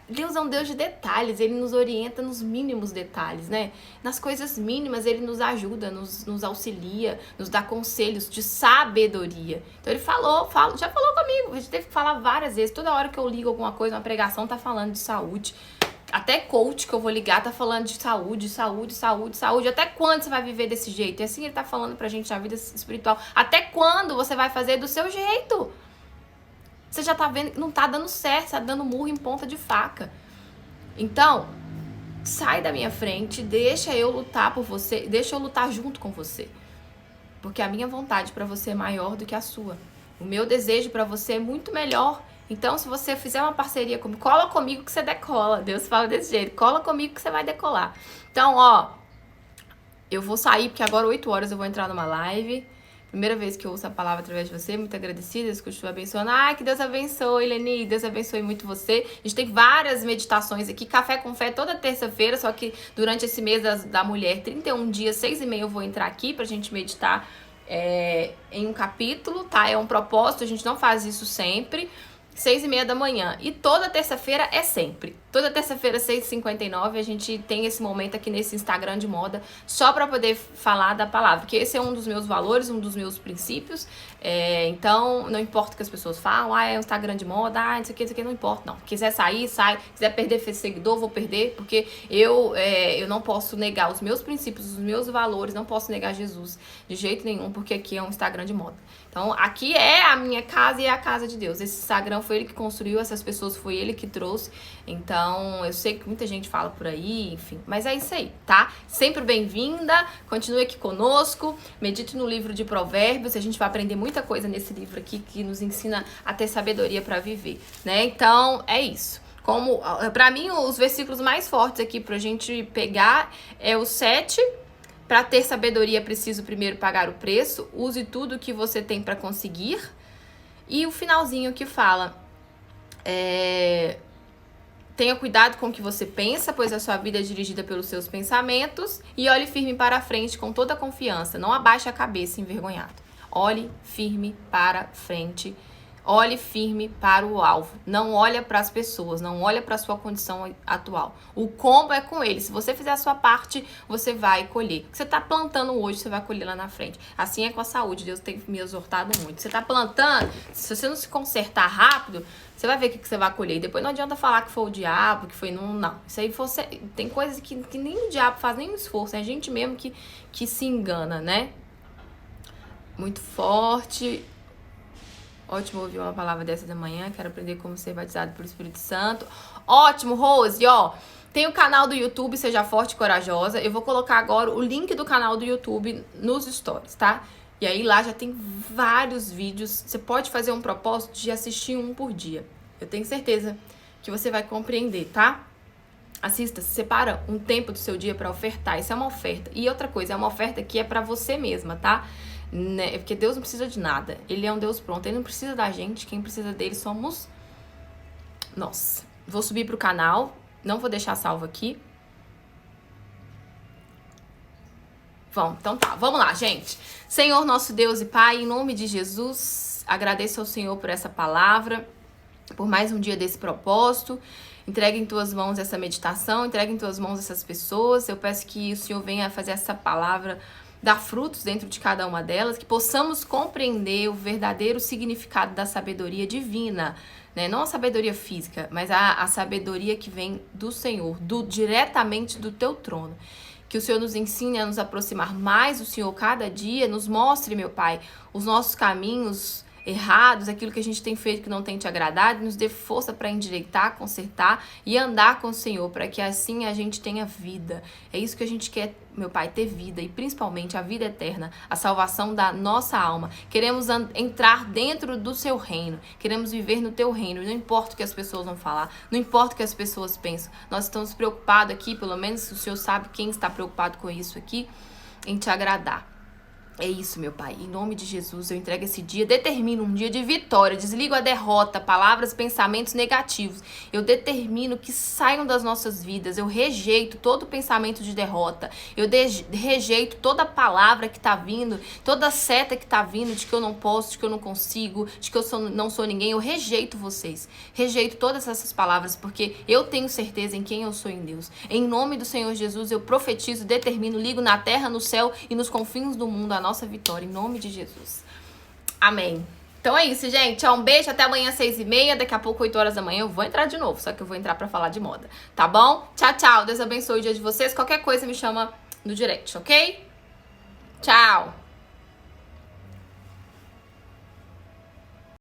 Deus é um Deus de detalhes, Ele nos orienta nos mínimos detalhes, né? Nas coisas mínimas Ele nos ajuda, nos auxilia, nos dá conselhos de sabedoria. Então Ele já falou comigo, a gente teve que falar várias vezes. Toda hora que eu ligo alguma coisa, uma pregação tá falando de saúde. Até coach que eu vou ligar tá falando de saúde, saúde, saúde, saúde. Até quando você vai viver desse jeito? E assim Ele tá falando pra gente na vida espiritual. Até quando você vai fazer do seu jeito? Você já tá vendo que não tá dando certo, tá dando murro em ponta de faca. Então, sai da minha frente, deixa eu lutar por você, deixa eu lutar junto com você. Porque a minha vontade pra você é maior do que a sua. O meu desejo pra você é muito melhor. Então, se você fizer uma parceria comigo, cola comigo que você decola. Deus fala desse jeito, cola comigo que você vai decolar. Então, ó, eu vou sair porque agora 8 horas eu vou entrar numa live. Primeira vez que eu ouço a palavra através de você, muito agradecida, Deus continua abençoando. Ai, que Deus abençoe, Leni, Deus abençoe muito você. A gente tem várias meditações aqui, Café com Fé toda terça-feira, só que durante esse mês da mulher, 31 dias, 6h30 eu vou entrar aqui pra gente meditar em um capítulo, tá? É um propósito, a gente não faz isso sempre. 6h30 da manhã. E toda terça-feira é sempre. Toda terça-feira, 6h59, a gente tem esse momento aqui nesse Instagram de moda só para poder falar da palavra. Porque esse é um dos meus valores, um dos meus princípios. Então, não importa o que as pessoas falam. Ah, é um Instagram de moda. Ah, isso aqui, não importa, não. Quiser sair, sai. Quiser perder seguidor, vou perder. Porque eu não posso negar os meus princípios, os meus valores. Não posso negar Jesus de jeito nenhum, porque aqui é um Instagram de moda. Então, aqui é a minha casa e é a casa de Deus. Esse Instagram foi Ele que construiu, essas pessoas foi Ele que trouxe. Então, eu sei que muita gente fala por aí, enfim. Mas é isso aí, tá? Sempre bem-vinda, continue aqui conosco, medite no livro de Provérbios. A gente vai aprender muita coisa nesse livro aqui que nos ensina a ter sabedoria para viver, né? Então, é isso. Como, para mim, os versículos mais fortes aqui pra gente pegar é o 7. Para ter sabedoria, preciso primeiro pagar o preço. Use tudo que você tem para conseguir. E o finalzinho que fala... Tenha cuidado com o que você pensa, pois a sua vida é dirigida pelos seus pensamentos. E olhe firme para a frente com toda a confiança. Não abaixe a cabeça envergonhado. Olhe firme para frente. Olhe firme para o alvo. Não olha para as pessoas, não olha para a sua condição atual. O combo é com ele. Se você fizer a sua parte, você vai colher. O que você está plantando hoje, você vai colher lá na frente. Assim é com a saúde. Deus tem me exortado muito. Você está plantando, se você não se consertar rápido, você vai ver o que você vai colher. E depois não adianta falar que foi o diabo, que foi... Não. Isso aí tem coisas que nem o diabo faz, nem o esforço. É a gente mesmo que se engana, né? Muito forte... Ótimo ouvir uma palavra dessa da manhã. Quero aprender como ser batizado pelo Espírito Santo. Ótimo, Rose, ó. Tem o canal do YouTube Seja Forte e Corajosa. Eu vou colocar agora o link do canal do YouTube nos stories, tá? E aí lá já tem vários vídeos. Você pode fazer um propósito de assistir um por dia. Eu tenho certeza que você vai compreender, tá? Assista, separa um tempo do seu dia para ofertar. Isso é uma oferta. E outra coisa, é uma oferta que é para você mesma, tá? Né? Porque Deus não precisa de nada. Ele é um Deus pronto. Ele não precisa da gente. Quem precisa dele somos nós. Vou subir pro canal. Não vou deixar salvo aqui. Bom, então tá. Vamos lá, gente. Senhor, nosso Deus e Pai, em nome de Jesus, agradeço ao Senhor por essa palavra, por mais um dia desse propósito. Entregue em tuas mãos essa meditação, entregue em tuas mãos essas pessoas. Eu peço que o Senhor venha fazer essa palavra dar frutos dentro de cada uma delas, que possamos compreender o verdadeiro significado da sabedoria divina, né? Não a sabedoria física, mas a sabedoria que vem do Senhor, diretamente do teu trono. Que o Senhor nos ensine a nos aproximar mais do Senhor cada dia, nos mostre, meu Pai, os nossos caminhos errados, aquilo que a gente tem feito que não tem te agradado, nos dê força para endireitar, consertar e andar com o Senhor, para que assim a gente tenha vida. É isso que a gente quer, meu Pai, ter vida e principalmente a vida eterna, a salvação da nossa alma. Queremos entrar dentro do seu reino, queremos viver no teu reino, não importa o que as pessoas vão falar, não importa o que as pessoas pensam. Nós estamos preocupados aqui, pelo menos o Senhor sabe quem está preocupado com isso aqui, em te agradar. É isso, meu Pai. Em nome de Jesus, eu entrego esse dia. Determino um dia de vitória. Desligo a derrota, palavras, pensamentos negativos. Eu determino que saiam das nossas vidas. Eu rejeito todo pensamento de derrota. Eu rejeito toda palavra que tá vindo, toda seta que tá vindo de que eu não posso, de que eu não consigo, de que eu não sou ninguém. Eu rejeito vocês. Rejeito todas essas palavras, porque eu tenho certeza em quem eu sou em Deus. Em nome do Senhor Jesus, eu profetizo, determino, ligo na terra, no céu e nos confins do mundo a nossa vitória, em nome de Jesus. Amém. Então é isso, gente. Um beijo, até amanhã 6h30. Daqui a pouco, 8 horas da manhã, eu vou entrar de novo. Só que eu vou entrar pra falar de moda. Tá bom? Tchau, tchau. Deus abençoe o dia de vocês. Qualquer coisa me chama no direct, ok? Tchau.